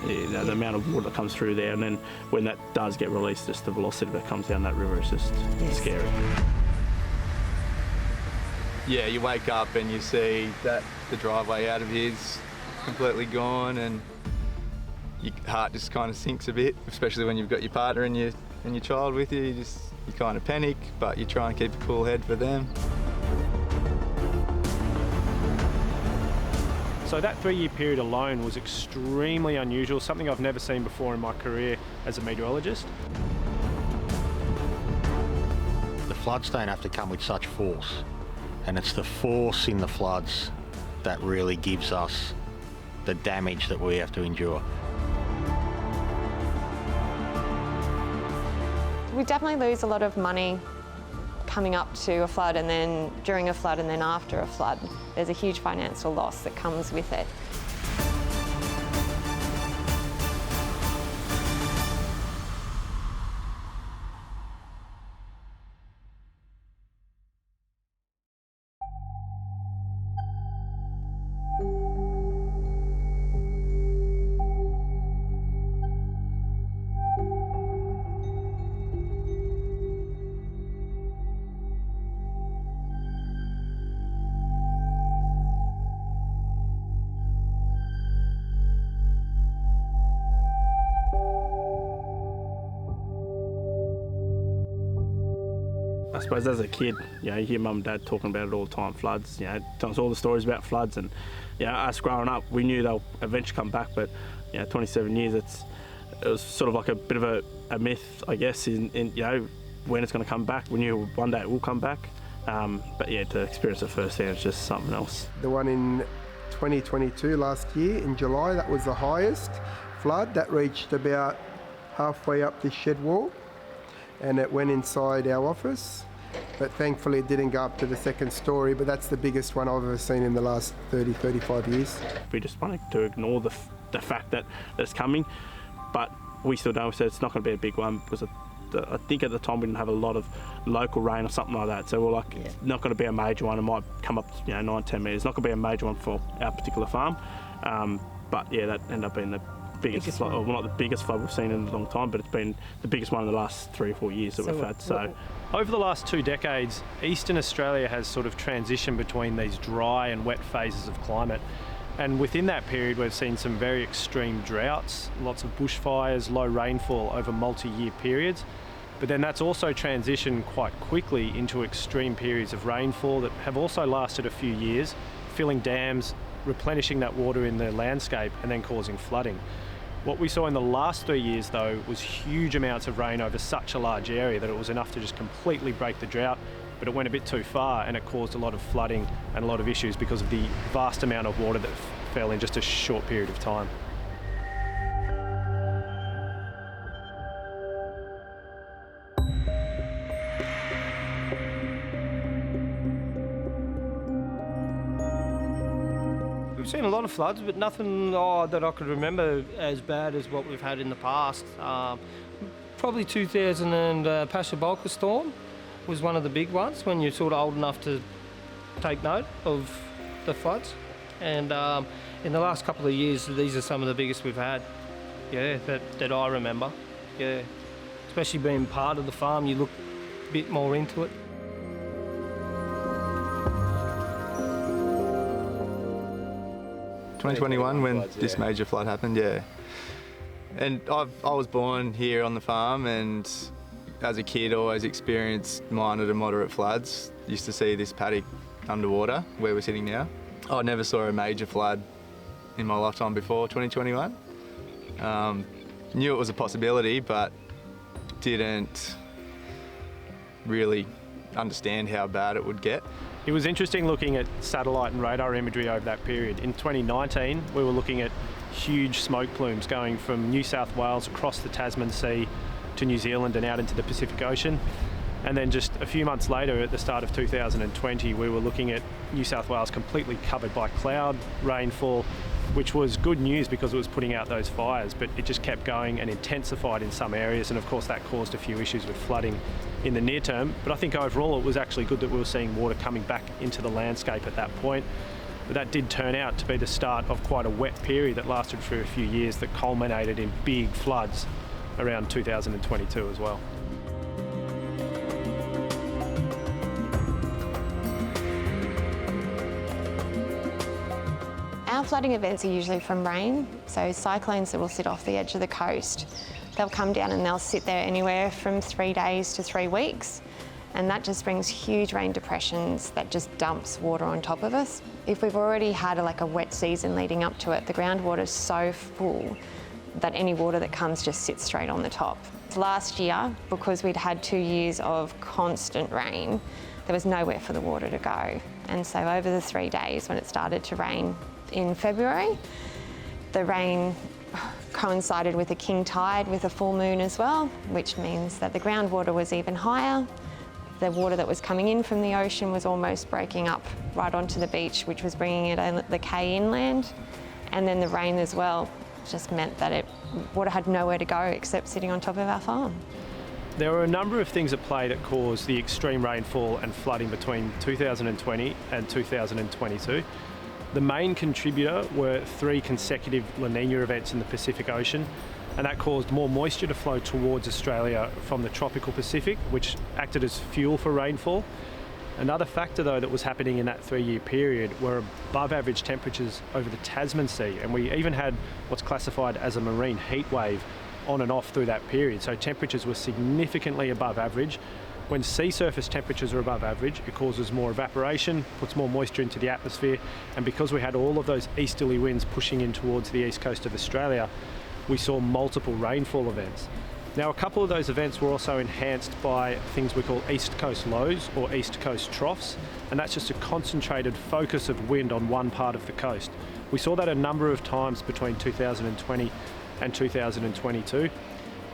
the amount of water that comes through there, and then when that does get released, just the velocity that comes down that river is just scary. Yeah, you wake up and you see that the driveway out of here's completely gone, and your heart just kind of sinks a bit, especially when you've got your partner and your child with you. You kind of panic, but you try and keep a cool head for them. So that 3-year period alone was extremely unusual, something I've never seen before in my career as a meteorologist. The floods don't have to come with such force, and it's the force in the floods that really gives us the damage that we have to endure. We definitely lose a lot of money coming up to a flood, and then during a flood, and then after a flood. There's a huge financial loss that comes with it. I suppose as a kid, you hear mum and dad talking about it all the time, floods, tell us all the stories about floods, and us growing up, we knew they'll eventually come back, but 27 years, it was sort of like a bit of a myth, I guess, in when it's going to come back. We knew one day it will come back, but to experience it firsthand is just something else. The one in 2022, last year, in July, that was the highest flood. That reached about halfway up this shed wall, and it went inside our office, but thankfully it didn't go up to the second story, but that's the biggest one I've ever seen in the last 35 years. We just wanted to ignore the fact that it's coming, but we still know, so it's not going to be a big one, because I think at the time we didn't have a lot of local rain or something like that, so we're like, it's not going to be a major one. It might come up 9-10 metres. It's not going to be a major one for our particular farm, but that ended up being the biggest flood, well, not the biggest flood we've seen in a long time, but it's been the biggest one in the last 3 or 4 years that we've had. So over the last 2 decades, Eastern Australia has sort of transitioned between these dry and wet phases of climate. And within that period, we've seen some very extreme droughts, lots of bushfires, low rainfall over multi-year periods. But then that's also transitioned quite quickly into extreme periods of rainfall that have also lasted a few years, filling dams, replenishing that water in the landscape, and then causing flooding. What we saw in the last 3 years, though, was huge amounts of rain over such a large area that it was enough to just completely break the drought, but it went a bit too far, and it caused a lot of flooding and a lot of issues because of the vast amount of water that fell in just a short period of time. We've seen a lot of floods, but nothing that I could remember as bad as what we've had in the past. Probably 2000 and Pasha-Bolka storm was one of the big ones, when you're sort of old enough to take note of the floods. And in the last couple of years, these are some of the biggest we've had, that I remember. Especially being part of the farm, you look a bit more into it. 2021, when this major flood happened, And I was born here on the farm, and as a kid always experienced minor to moderate floods. Used to see this paddock underwater where we're sitting now. I never saw a major flood in my lifetime before 2021. Knew it was a possibility, but didn't really understand how bad it would get. It was interesting looking at satellite and radar imagery over that period. In 2019, we were looking at huge smoke plumes going from New South Wales across the Tasman Sea to New Zealand and out into the Pacific Ocean. And then just a few months later, at the start of 2020, we were looking at New South Wales completely covered by cloud rainfall, which was good news because it was putting out those fires, but it just kept going and intensified in some areas, and of course that caused a few issues with flooding in the near term. But I think overall it was actually good that we were seeing water coming back into the landscape at that point. But that did turn out to be the start of quite a wet period that lasted for a few years that culminated in big floods around 2022 as well. Our flooding events are usually from rain, so cyclones that will sit off the edge of the coast. They'll come down and they'll sit there anywhere from 3 days to 3 weeks, and that just brings huge rain depressions that just dumps water on top of us. If we've already had a wet season leading up to it, the groundwater's so full that any water that comes just sits straight on the top. Last year, because we'd had 2 years of constant rain, there was nowhere for the water to go. And so over the 3 days when it started to rain in February, the rain coincided with a king tide with a full moon as well, which means that the groundwater was even higher. The water that was coming in from the ocean was almost breaking up right onto the beach, which was bringing it the quay inland. And then the rain as well just meant that water had nowhere to go except sitting on top of our farm. There were a number of things at play that caused the extreme rainfall and flooding between 2020 and 2022. The main contributor were 3 consecutive La Nina events in the Pacific Ocean, and that caused more moisture to flow towards Australia from the tropical Pacific, which acted as fuel for rainfall. Another factor though that was happening in that 3-year period were above average temperatures over the Tasman Sea, and we even had what's classified as a marine heat wave on and off through that period. So temperatures were significantly above average. When sea surface temperatures are above average, it causes more evaporation, puts more moisture into the atmosphere, and because we had all of those easterly winds pushing in towards the east coast of Australia, we saw multiple rainfall events. Now, a couple of those events were also enhanced by things we call east coast lows or east coast troughs, and that's just a concentrated focus of wind on one part of the coast. We saw that a number of times between 2020 and 2022.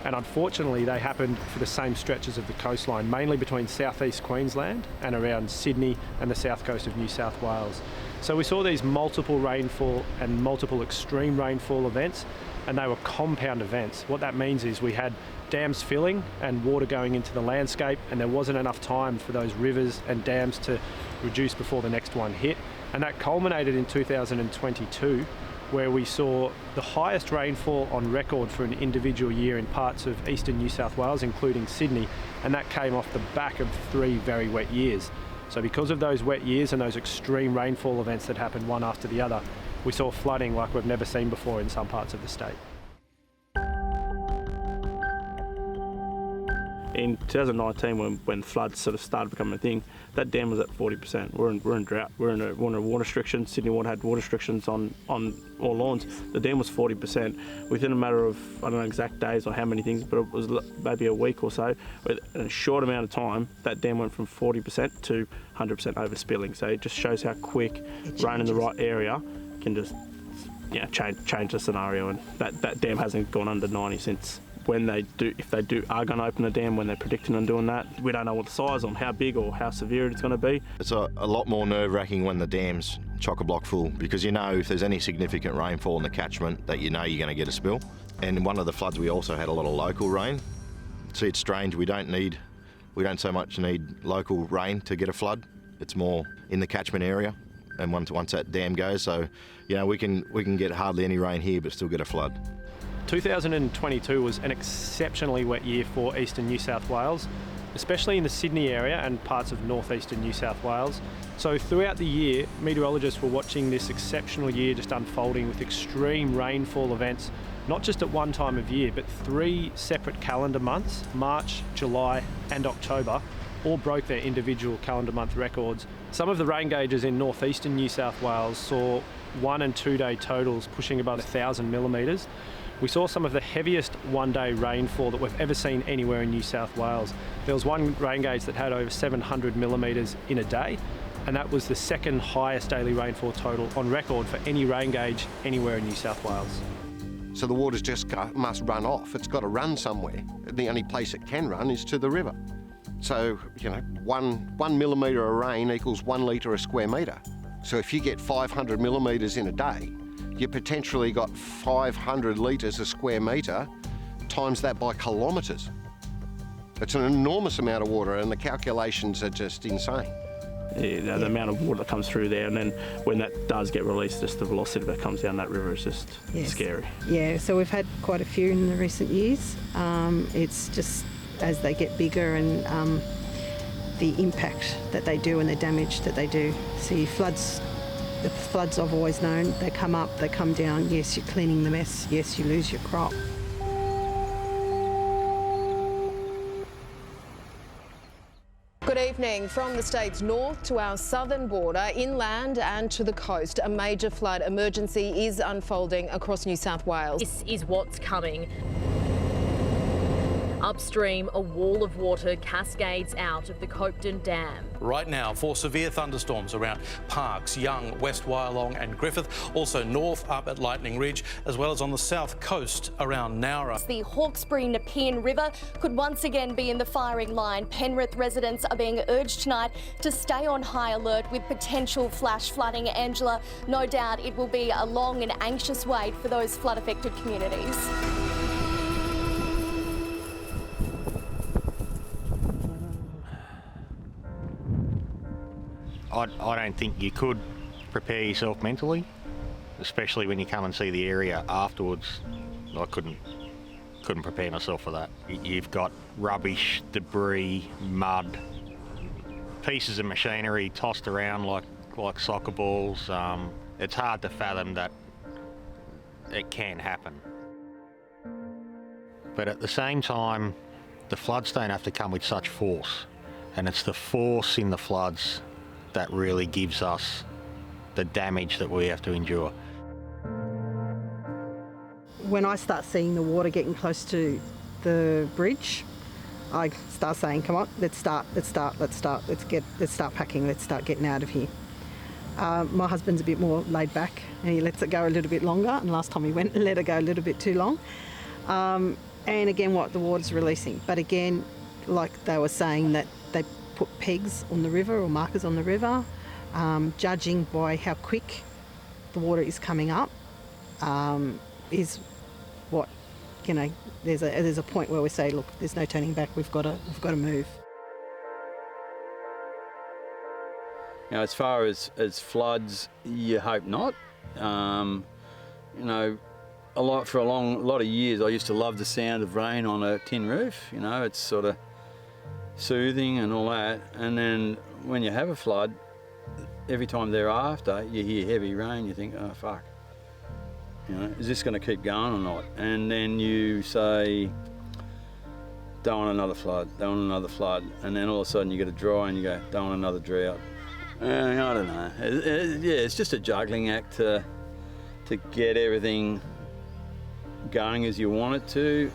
And unfortunately, they happened for the same stretches of the coastline, mainly between southeast Queensland and around Sydney and the south coast of New South Wales. So we saw these multiple rainfall and multiple extreme rainfall events, and they were compound events. What that means is we had dams filling and water going into the landscape, and there wasn't enough time for those rivers and dams to reduce before the next one hit. And that culminated in 2022, where we saw the highest rainfall on record for an individual year in parts of eastern New South Wales, including Sydney, and that came off the back of 3 very wet years. So because of those wet years and those extreme rainfall events that happened one after the other, we saw flooding like we've never seen before in some parts of the state. In 2019, when floods sort of started becoming a thing, that dam was at 40%. We're in drought. We're in a water restriction. Sydney Water had water restrictions on all lawns. The dam was 40%. Within a matter of, I don't know exact days or how many things, but it was maybe a week or so. In a short amount of time, that dam went from 40% to 100% overspilling. So it just shows how quick rain in the right area can just change the scenario. And that dam hasn't gone under 90 since. When they do, if they are going to open a dam, when they're predicting on doing that, we don't know what the size on how big or how severe it's going to be. It's a lot more nerve-wracking when the dam's chock-a-block full, because you know if there's any significant rainfall in the catchment that you know you're going to get a spill. And in one of the floods we also had a lot of local rain. See, it's strange, we don't so much need local rain to get a flood. It's more in the catchment area, and once that dam goes, so you know we can get hardly any rain here but still get a flood. 2022 was an exceptionally wet year for eastern New South Wales, especially in the Sydney area and parts of northeastern New South Wales. So throughout the year, meteorologists were watching this exceptional year just unfolding with extreme rainfall events, not just at one time of year, but 3 separate calendar months, March, July and October, all broke their individual calendar month records. Some of the rain gauges in northeastern New South Wales saw 1 and 2 day totals pushing above 1,000 millimetres. We saw some of the heaviest one-day rainfall that we've ever seen anywhere in New South Wales. There was one rain gauge that had over 700 millimetres in a day, and that was the second highest daily rainfall total on record for any rain gauge anywhere in New South Wales. So the water's just must run off. It's got to run somewhere. The only place it can run is to the river. So, you know, one millimetre of rain equals 1 litre a square metre. So if you get 500 millimetres in a day, you potentially got 500 litres a square metre, times that by kilometres. It's an enormous amount of water, and the calculations are just insane. The amount of water that comes through there, and then when that does get released, just the velocity that comes down that river is just scary. Yeah, so we've had quite a few in the recent years. It's just as they get bigger and the impact that they do and the damage that they do. See, the floods I've always known, they come up, they come down, yes, you're cleaning the mess, yes, you lose your crop. Good evening. From the state's north to our southern border, inland and to the coast, a major flood emergency is unfolding across New South Wales. This is what's coming. Upstream, a wall of water cascades out of the Copeden Dam. Right now, for severe thunderstorms around Parkes, Young, West Wyalong and Griffith, also north up at Lightning Ridge, as well as on the south coast around Nowra. The Hawkesbury Nepean River could once again be in the firing line. Penrith residents are being urged tonight to stay on high alert with potential flash flooding. Angela, no doubt it will be a long and anxious wait for those flood-affected communities. I don't think you could prepare yourself mentally, especially when you come and see the area afterwards. I couldn't prepare myself for that. You've got rubbish, debris, mud, pieces of machinery tossed around like soccer balls. It's hard to fathom that it can happen. But at the same time, the floods don't have to come with such force, and it's the force in the floods that really gives us the damage that we have to endure. When I start seeing the water getting close to the bridge, I start saying, come on, let's start packing, let's start getting out of here. My husband's a bit more laid back and he lets it go a little bit longer, and last time he went and let it go a little bit too long. And again, the water's releasing. But again, like they were saying, that they put pegs on the river or markers on the river, judging by how quick the water is coming up, is what, there's a point where we say, look, there's no turning back, we've got to move. As far as floods, you hope not. For a lot of years, I used to love the sound of rain on a tin roof. It's sort of soothing and all that. And then when you have a flood, every time thereafter, you hear heavy rain, you think, oh, fuck. Is this going to keep going or not? And then you say, don't want another flood, don't want another flood. And then all of a sudden you get a dry and you go, don't want another drought. I don't know. It's just a juggling act to get everything going as you want it to.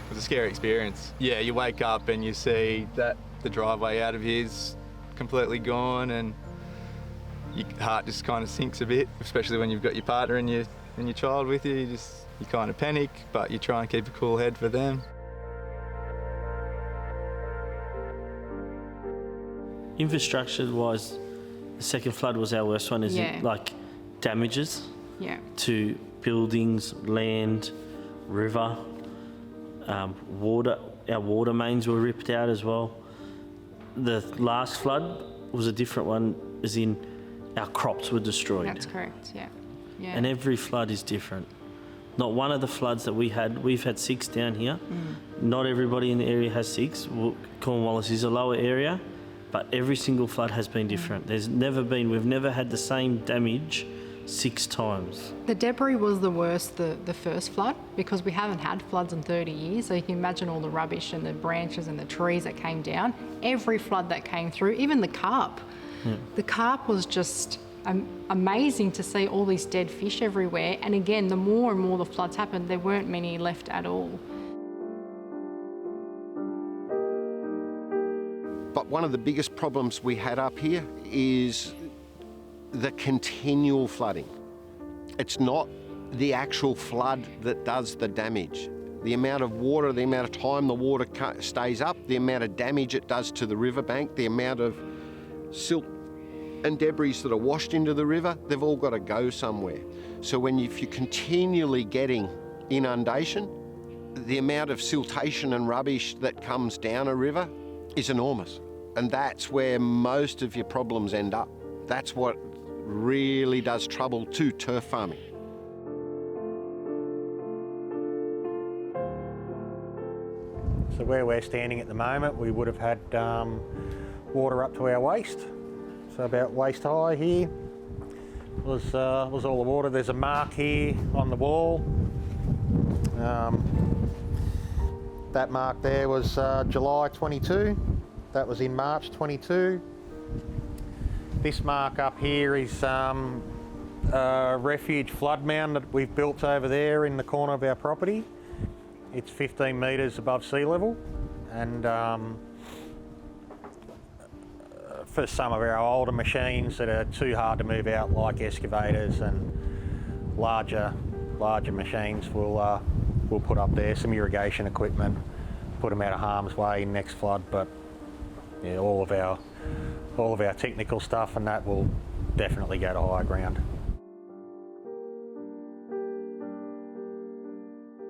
It was a scary experience. Yeah, you wake up and you see that the driveway out of here's completely gone, and your heart just kind of sinks a bit, especially when you've got your partner and your child with you. You kind of panic, but you try and keep a cool head for them. Infrastructure-wise, the second flood was our worst one, damages to buildings, land, river, water. Our water mains were ripped out as well. The last flood was a different one, as in our crops were destroyed. That's correct, yeah. And every flood is different. Not one of the floods that we've had 6 down here. Not everybody in the area has 6. Cornwallis is a lower area, but every single flood has been different. We've never had the same damage 6 times. The debris was the worst, the first flood, because we haven't had floods in 30 years. So you can imagine all the rubbish and the branches and the trees that came down. Every flood that came through, even the carp. Yeah. The carp was just amazing to see all these dead fish everywhere. And again, the more and more the floods happened, there weren't many left at all. But one of the biggest problems we had up here is the continual flooding. It's not the actual flood that does the damage. The amount of water, the amount of time the water stays up, the amount of damage it does to the riverbank, the amount of silt and debris that are washed into the river, they've all got to go somewhere. So if you're continually getting inundation, the amount of siltation and rubbish that comes down a river is enormous. And that's where most of your problems end up. That's what really does trouble to turf farming. So where we're standing at the moment, we would have had water up to our waist. So about waist high here was all the water. There's a mark here on the wall. That mark there was July 22. That was in March 22. This mark up here is a refuge flood mound that we've built over there in the corner of our property. It's 15 metres above sea level, and for some of our older machines that are too hard to move out, like excavators and larger machines, we'll put up there some irrigation equipment, put them out of harm's way in next flood. But yeah, all of our technical stuff and that will definitely go to higher ground.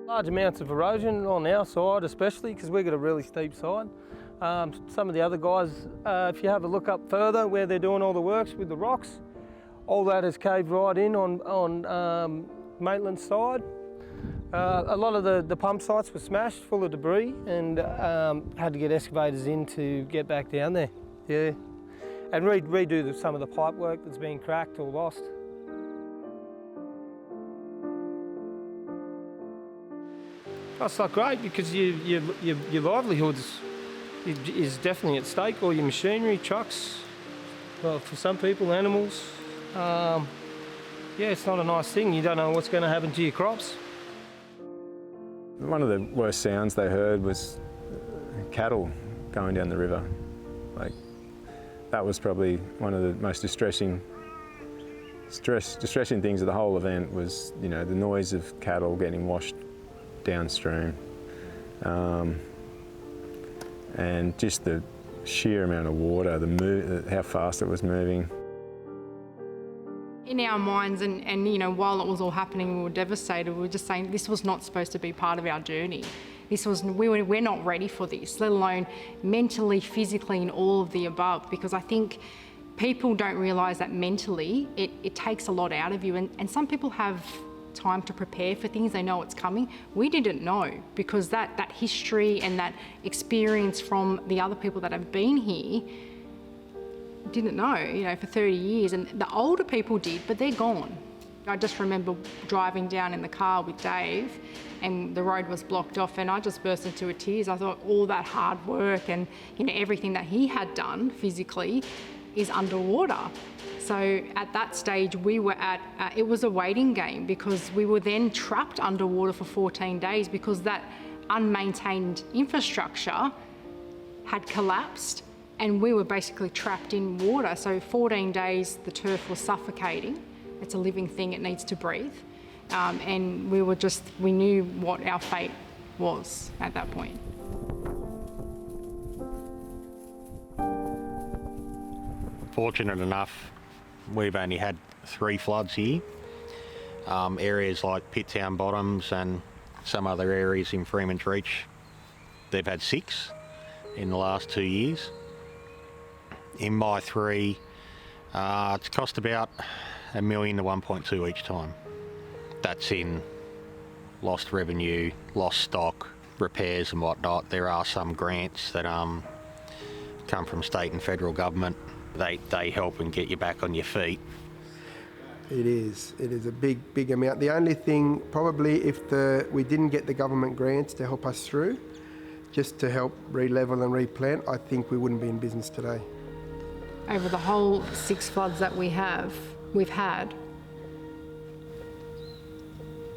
Large amounts of erosion on our side, especially because we've got a really steep side. Some of the other guys, if you have a look up further where they're doing all the works with the rocks, all that has caved right in on Maitland's side. A lot of the pump sites were smashed full of debris, and had to get excavators in to get back down there. Yeah, and redo some of the pipe work that's been cracked or lost. That's not great because your livelihood is definitely at stake. All your machinery, trucks, well, for some people, animals. Yeah, it's not a nice thing. You don't know what's going to happen to your crops. One of the worst sounds they heard was cattle going down the river. Like, that was probably one of the most distressing things of the whole event was, you know, the noise of cattle getting washed downstream, and just the sheer amount of water, how fast it was moving. In our minds, and you know, while it was all happening, we were devastated. We were just saying this was not supposed to be part of our journey. We're not ready for this, let alone mentally, physically, and all of the above. Because I think people don't realise that mentally it takes a lot out of you, and some people have time to prepare for things. They know it's coming. We didn't know, because that history and that experience from the other people that have been here didn't know, you know, for 30 years. And the older people did, but they're gone. I just remember driving down in the car with Dave, and the road was blocked off, and I just burst into tears. I thought all that hard work and, you know, everything that he had done physically is underwater. So at that stage we were it was a waiting game, because we were then trapped underwater for 14 days because that unmaintained infrastructure had collapsed and we were basically trapped in water. So 14 days the turf was suffocating. It's a living thing, it needs to breathe. And we knew what our fate was at that point. Fortunate enough, we've only had 3 floods here. Areas like Pittown Bottoms and some other areas in Freeman's Reach, they've had 6 in the last 2 years. In my 3, it's cost about $1 million to 1.2 each time. That's in lost revenue, lost stock, repairs and whatnot. There are some grants that come from state and federal government. They help and get you back on your feet. It is a big amount. The only thing, probably, if we didn't get the government grants to help us through, just to help re-level and replant, I think we wouldn't be in business today. Over the whole 6 floods that we've had,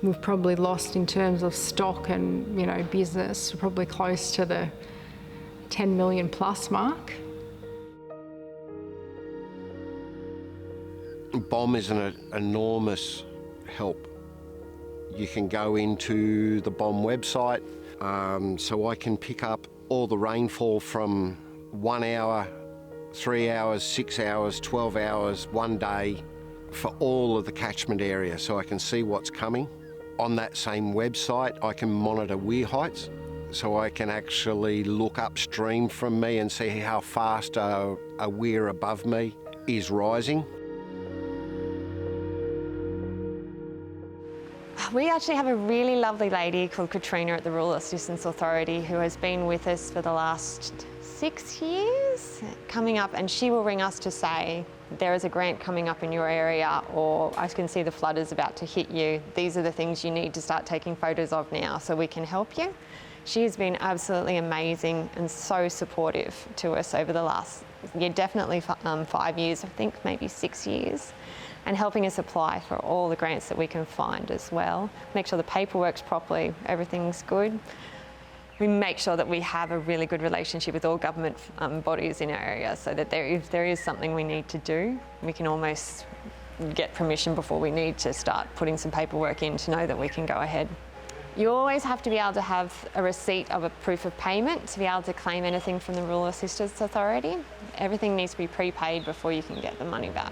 we've probably lost, in terms of stock and, you know, business, probably close to the 10 million plus mark. BOM is an enormous help. You can go into the BOM website, so I can pick up all the rainfall from 1 hour, 3 hours, 6 hours, 12 hours, 1 day for all of the catchment area, so I can see what's coming. On that same website, I can monitor weir heights, so I can actually look upstream from me and see how fast a weir above me is rising. We actually have a really lovely lady called Katrina at the Rural Assistance Authority who has been with us for the last 6 years coming up, and she will ring us to say, there is a grant coming up in your area, or I can see the flood is about to hit you. These are the things you need to start taking photos of now so we can help you. She has been absolutely amazing and so supportive to us over the last, definitely 5 years, I think maybe 6 years, and helping us apply for all the grants that we can find as well. Make sure the paperwork's properly, everything's good. We make sure that we have a really good relationship with all government bodies in our area, so that if there is something we need to do, we can almost get permission before we need to start putting some paperwork in to know that we can go ahead. You always have to be able to have a receipt of a proof of payment to be able to claim anything from the Rural Assistance Authority. Everything needs to be prepaid before you can get the money back,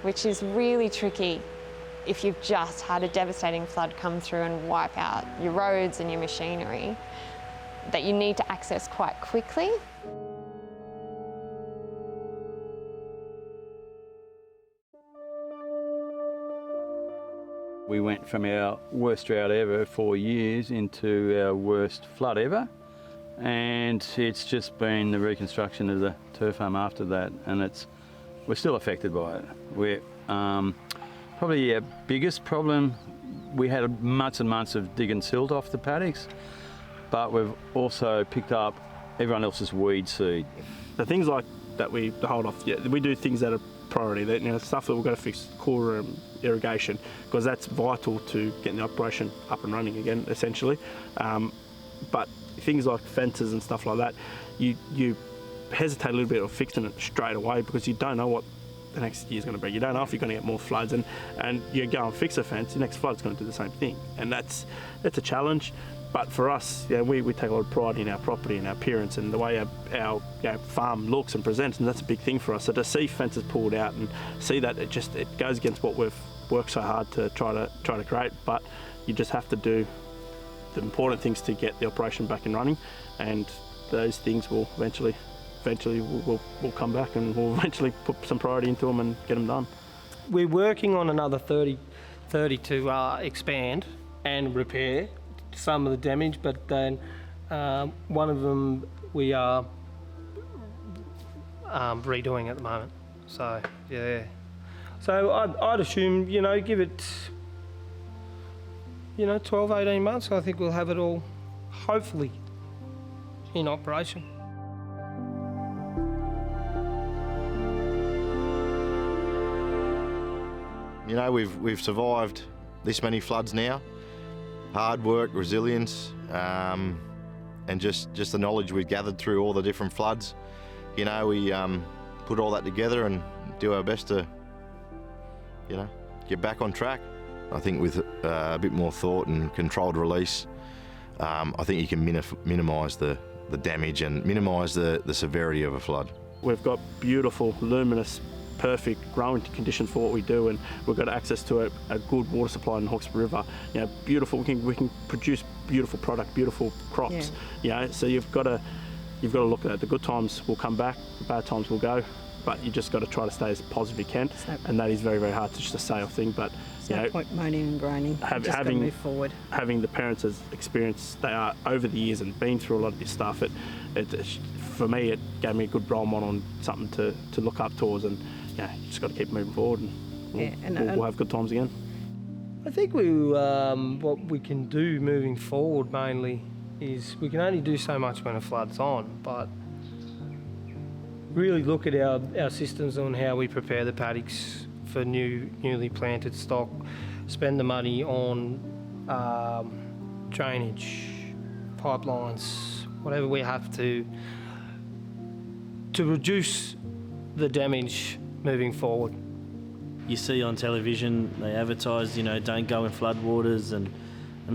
which is really tricky if you've just had a devastating flood come through and wipe out your roads and your machinery that you need to access quite quickly. We went from our worst drought ever, 4 years, into our worst flood ever. And it's just been the reconstruction of the turf farm after that, and we're still affected by it. We're probably our biggest problem, we had months and months of digging silt off the paddocks, but we've also picked up everyone else's weed seed. The things like that we hold off, we do things that are priority, that, stuff that we've got to fix, core irrigation, because that's vital to getting the operation up and running again, essentially. But things like fences and stuff like that, you hesitate a little bit of fixing it straight away because you don't know what the next year's going to be. You don't know if you're going to get more floods, and you go and fix a fence, the next flood's going to do the same thing, and that's a challenge. But for us, we take a lot of pride in our property and our appearance and the way our farm looks and presents, and that's a big thing for us. So to see fences pulled out and see that, it goes against what we've worked so hard to try to create. But you just have to do the important things to get the operation back and running, and those things will eventually we'll come back and we'll eventually put some priority into them and get them done. We're working on another 30 to expand and repair some of the damage, but then one of them we are redoing at the moment. So yeah, so I'd assume give it 12-18 months. I think we'll have it all hopefully in operation. We've survived this many floods now. Hard work, resilience, and just the knowledge we've gathered through all the different floods. We put all that together and do our best to, get back on track. I think with a bit more thought and controlled release, I think you can minimise the damage and minimise the severity of a flood. We've got beautiful, luminous, perfect growing conditions for what we do, and we've got access to a good water supply in Hawkesbury River. Beautiful. We can produce beautiful product, beautiful crops. So you've got to look at it. The good times will come back, the bad times will go, but you just got to try to stay as positive as you can, and that is very, very hard to just say a thing. But no point moaning and groaning. Having move forward. Having the parents as experienced they are over the years and been through a lot of this stuff, for me it gave me a good role model and something to look up towards, and you just got to keep moving forward, and we'll have good times again. I think what we can do moving forward mainly is we can only do so much when a flood's on, but really look at our systems on how we prepare the paddocks for newly planted stock, spend the money on drainage, pipelines, whatever we have to reduce the damage moving forward. You see on television, they advertise, don't go in floodwaters and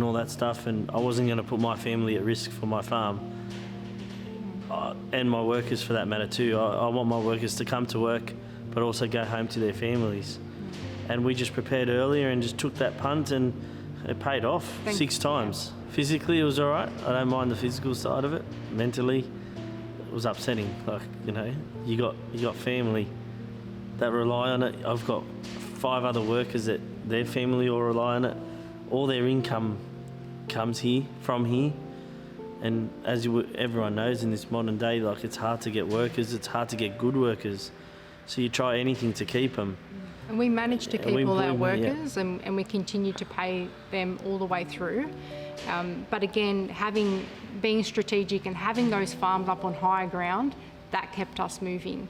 all that stuff, and I wasn't going to put my family at risk for my farm. And my workers for that matter too. I want my workers to come to work but also go home to their families. And we just prepared earlier and just took that punt, and it paid off 6 times. Physically, it was all right. I don't mind the physical side of it. Mentally, it was upsetting. Like, you know, you got family that rely on it. I've got 5 other workers that their family all rely on it. All their income comes from here. And as everyone knows in this modern day, like, it's hard to get workers. It's hard to get good workers. So you try anything to keep them. And we managed to keep all our workers, and we continue to pay them all the way through. But again, being strategic and having those farms up on higher ground, that kept us moving.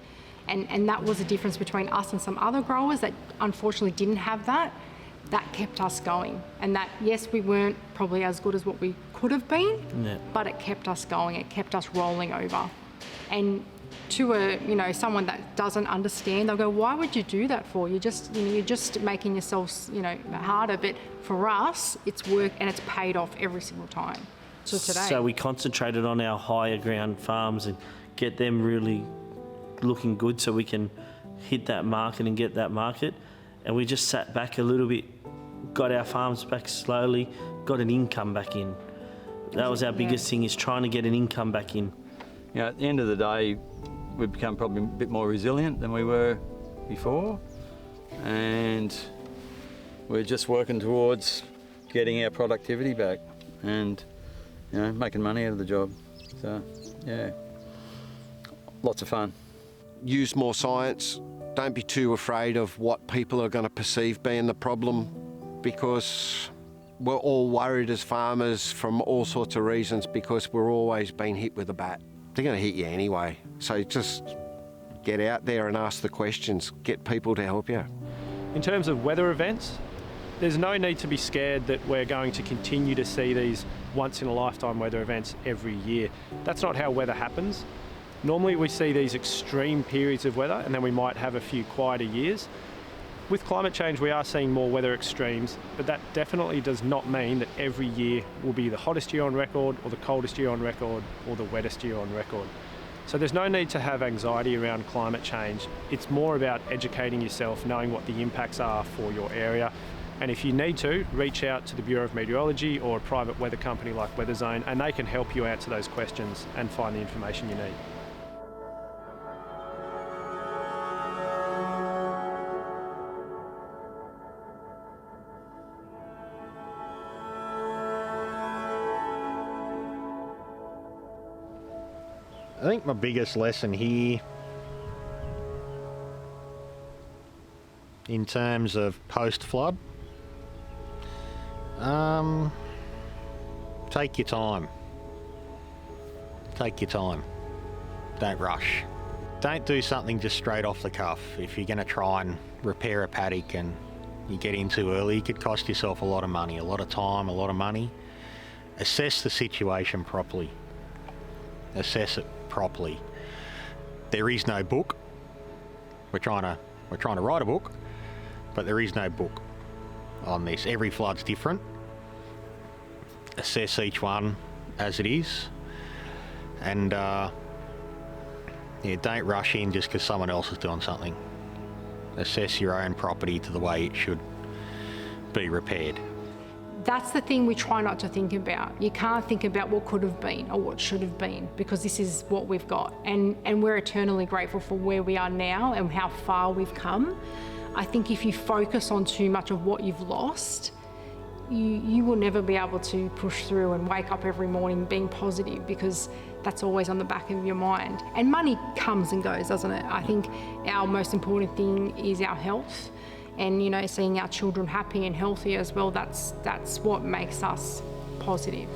And that was the difference between us and some other growers that unfortunately didn't have that. That kept us going. And that, yes, we weren't probably as good as what we could have been, but it kept us going. It kept us rolling over. And to someone that doesn't understand, they'll go, why would you do that for? You're just making yourselves, harder. But for us, it's worked and it's paid off every single time. So today. So we concentrated on our higher ground farms and get them really looking good so we can hit that market and get that market. And we just sat back a little bit, got our farms back slowly, got an income back in. That was our biggest thing, is trying to get an income back in. At the end of the day, we've become probably a bit more resilient than we were before, and we're just working towards getting our productivity back and making money out of the job. So lots of fun. Use more science. Don't be too afraid of what people are going to perceive being the problem, because we're all worried as farmers from all sorts of reasons, because we're always being hit with a bat. They're going to hit you anyway. So just get out there and ask the questions. Get people to help you. In terms of weather events, there's no need to be scared that we're going to continue to see these once-in-a-lifetime weather events every year. That's not how weather happens. Normally we see these extreme periods of weather, and then we might have a few quieter years. With climate change, we are seeing more weather extremes, but that definitely does not mean that every year will be the hottest year on record, or the coldest year on record, or the wettest year on record. So there's no need to have anxiety around climate change. It's more about educating yourself, knowing what the impacts are for your area. And if you need to, reach out to the Bureau of Meteorology or a private weather company like Weather Zone, and they can help you answer those questions and find the information you need. I think my biggest lesson here in terms of post-flood, take your time. Take your time. Don't rush. Don't do something just straight off the cuff. If you're going to try and repair a paddock and you get in too early, it could cost yourself a lot of money, a lot of time, a lot of money. Assess the situation properly. Assess it properly. There is no book. We're trying to write a book, but there is no book on this. Every flood's different. Assess each one as it is, and don't rush in just because someone else is doing something. Assess your own property to the way it should be repaired. That's the thing we try not to think about. You can't think about what could have been or what should have been, because this is what we've got. And we're eternally grateful for where we are now and how far we've come. I think if you focus on too much of what you've lost, you will never be able to push through and wake up every morning being positive, because that's always on the back of your mind. And money comes and goes, doesn't it? I think our most important thing is our health. And seeing our children happy and healthy as well, that's what makes us positive.